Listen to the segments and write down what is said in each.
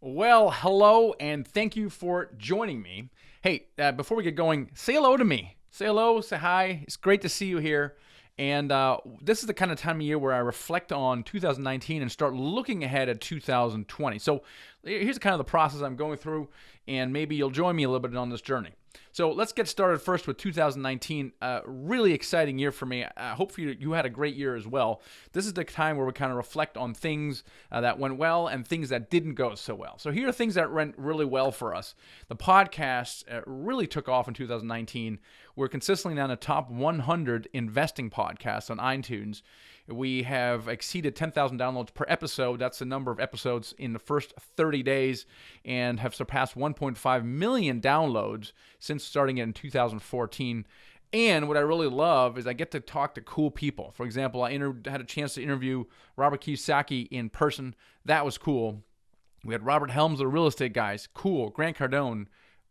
Well, hello, and thank you for joining me. Hey, before we get going, say hello to me. Say hello, say hi. It's great to see you here. And this is the kind of time of year where I reflect on 2019 and start looking ahead at 2020. So here's kind of the process I'm going through, and maybe you'll join me a little bit on this journey. So let's get started first with 2019. Really exciting year for me. Hopefully you had a great year as well. This is the time where we kind of reflect on things that went well and things that didn't go so well. So here are things that went really well for us. The podcast really took off in 2019. We're consistently now in the top 100 investing podcasts on iTunes. We have exceeded 10,000 downloads per episode. That's the number of episodes in the first 30 days, and have surpassed 1.5 million downloads since starting it in 2014. And what I really love is I get to talk to cool people. For example, I had a chance to interview Robert Kiyosaki in person. That was cool. We had Robert Helms, the real estate guys. Cool. Grant Cardone.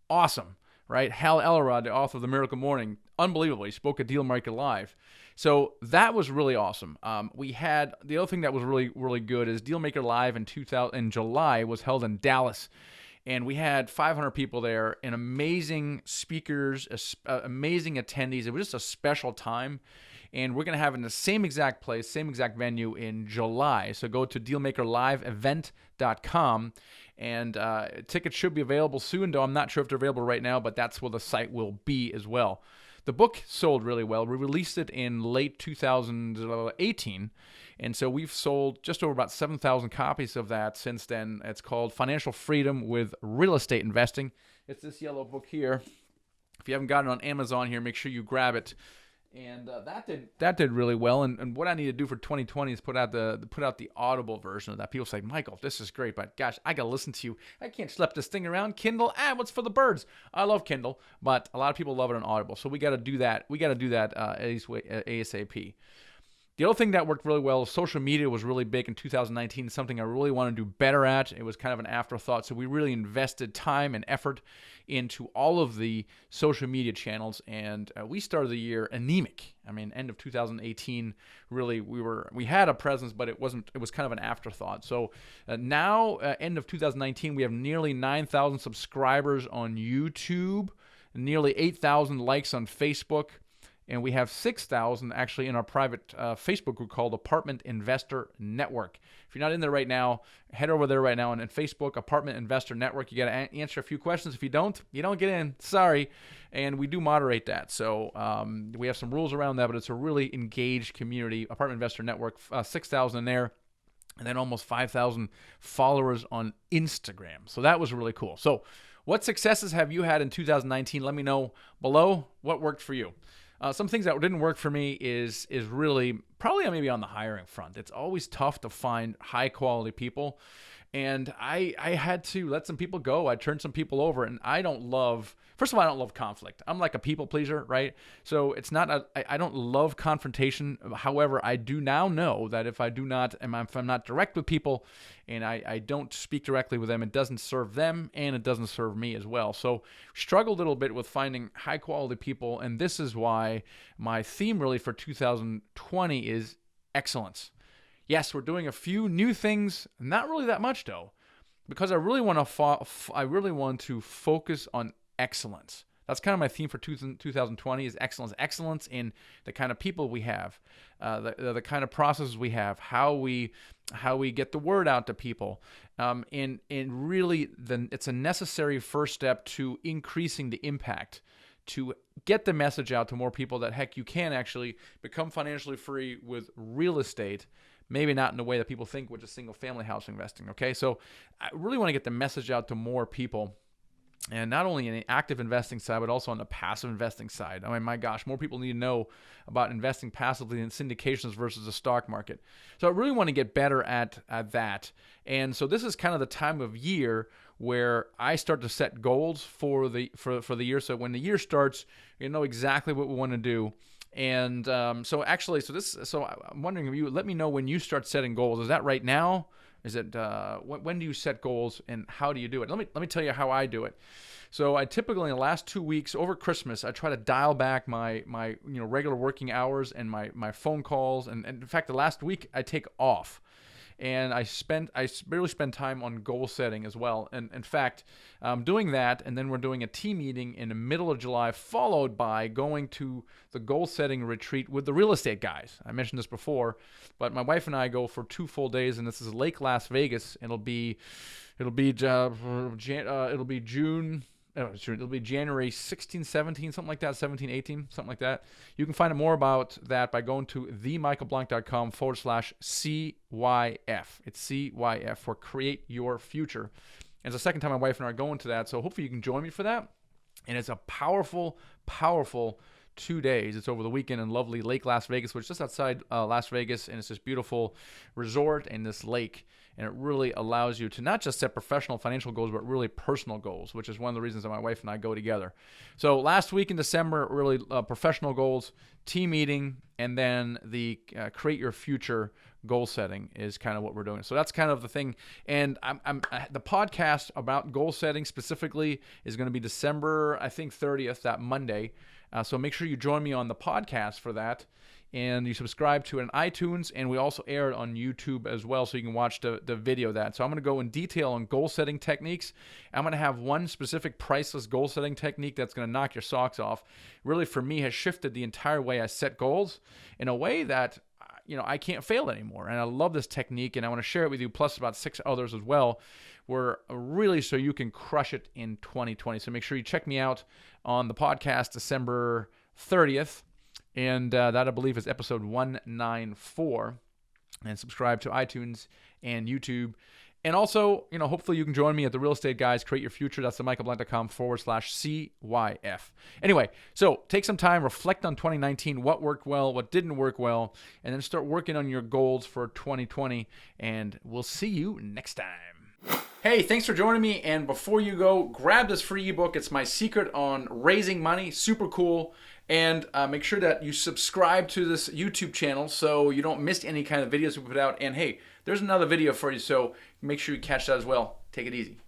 Awesome. Right? Hal Elrod, the author of The Miracle Morning. Unbelievable. He spoke at Deal Maker Live. So that was really awesome. We had the other thing that was really, really good is Dealmaker Live in July was held in Dallas, and we had 500 people there and amazing speakers, amazing attendees. It was just a special time, and we're going to have it in the same exact place, same exact venue in July. So go to dealmakerliveevent.com, and tickets should be available soon, though I'm not sure if they're available right now, but that's where the site will be as well. The book sold really well. We released it in late 2018, and so we've sold just over about 7,000 copies of that since then. It's called Financial Freedom with Real Estate Investing. It's this yellow book here. If you haven't got it on Amazon here, make sure you grab it. And that did really well. And what I need to do for 2020 is put out the Audible version of that. People say, Michael, this is great, but gosh, I gotta listen to you. I can't schlep this thing around. Kindle, what's for the birds? I love Kindle, but a lot of people love it on Audible. So we got to do that. We got to do that ASAP. The other thing that worked really well, social media was really big in 2019, something I really want to do better at. It was kind of an afterthought. So we really invested time and effort into all of the social media channels, and we started the year anemic. I mean, end of 2018, really, we had a presence, but it was kind of an afterthought. So now, end of 2019, we have nearly 9,000 subscribers on YouTube, nearly 8,000 likes on Facebook, and we have 6,000 actually in our private Facebook group called Apartment Investor Network. If you're not in there right now, head over there right now and Facebook, Apartment Investor Network. You got to answer a few questions. If you don't get in. Sorry. And we do moderate that. So we have some rules around that, but it's a really engaged community. Apartment Investor Network, 6,000 in there, and then almost 5,000 followers on Instagram. So that was really cool. So what successes have you had in 2019? Let me know below what worked for you. Some things that didn't work for me is really probably maybe on the hiring front. It's always tough to find high quality people, and I had to let some people go. I turned some people over, and I don't love conflict. I'm like a people pleaser, right? So it's not I don't love confrontation. However, I do now know that if I'm not direct with people and I don't speak directly with them, it doesn't serve them and it doesn't serve me as well. So struggled a little bit with finding high quality people, and this is why my theme really for 2020 is excellence. Yes, we're doing a few new things, not really that much though, because I really want to focus on excellence. That's kind of my theme for 2020 is excellence. Excellence in the kind of people we have, the kind of processes we have, how we get the word out to people. And really, it's a necessary first step to increasing the impact, to get the message out to more people that, heck, you can actually become financially free with real estate. Maybe not in the way that people think, which is single-family house investing, okay? So I really want to get the message out to more people, and not only in the active investing side, but also on the passive investing side. I mean, my gosh, more people need to know about investing passively in syndications versus the stock market. So I really want to get better at that. And so this is kind of the time of year where I start to set goals for the year. So when the year starts, you know exactly what we want to do. And so I'm wondering if you let me know when you start setting goals. Is that right now? Is it when do you set goals and how do you do it? Let me tell you how I do it. So I typically in the last 2 weeks over Christmas, I try to dial back my regular working hours and my phone calls. And in fact, the last week I take off. and I barely spend time on goal setting as well. And in fact, doing that, and then we're doing a team meeting in the middle of July, followed by going to the goal setting retreat with the real estate guys. I mentioned this before, but my wife and I go for 2 full days, and this is Lake Las Vegas. It'll be June. It'll be January 16, 17, something like that, 17, 18, something like that. You can find out more about that by going to themichaelblank.com/CYF. It's CYF for Create Your Future. And it's the second time my wife and I are going to that, so hopefully you can join me for that. And it's a powerful, powerful 2 days. It's over the weekend in lovely Lake Las Vegas, which is just outside Las Vegas, and it's this beautiful resort and this lake. And it really allows you to not just set professional financial goals, but really personal goals, which is one of the reasons that my wife and I go together. So last week in December, really professional goals, team meeting, and then the Create Your Future goal setting is kind of what we're doing. So that's kind of the thing. And the podcast about goal setting specifically is going to be December, I think, 30th, that Monday. So make sure you join me on the podcast for that. And you subscribe to it on iTunes, and we also air it on YouTube as well, so you can watch the video of that. So I'm going to go in detail on goal-setting techniques. I'm going to have one specific priceless goal-setting technique that's going to knock your socks off. Really, for me, has shifted the entire way I set goals in a way that I can't fail anymore. And I love this technique, and I want to share it with you, plus about 6 others as well, where really so you can crush it in 2020. So make sure you check me out on the podcast December 30th. And that, I believe, is episode 194. And subscribe to iTunes and YouTube. And also, hopefully you can join me at the Real Estate Guys Create Your Future. That's themichaelblank.com/CYF. Anyway, so take some time, reflect on 2019, what worked well, what didn't work well, and then start working on your goals for 2020. And we'll see you next time. Hey, thanks for joining me. And before you go, grab this free ebook. It's my secret on raising money. Super cool. And make sure that you subscribe to this YouTube channel so you don't miss any kind of videos we put out. And hey, there's another video for you, so make sure you catch that as well. Take it easy.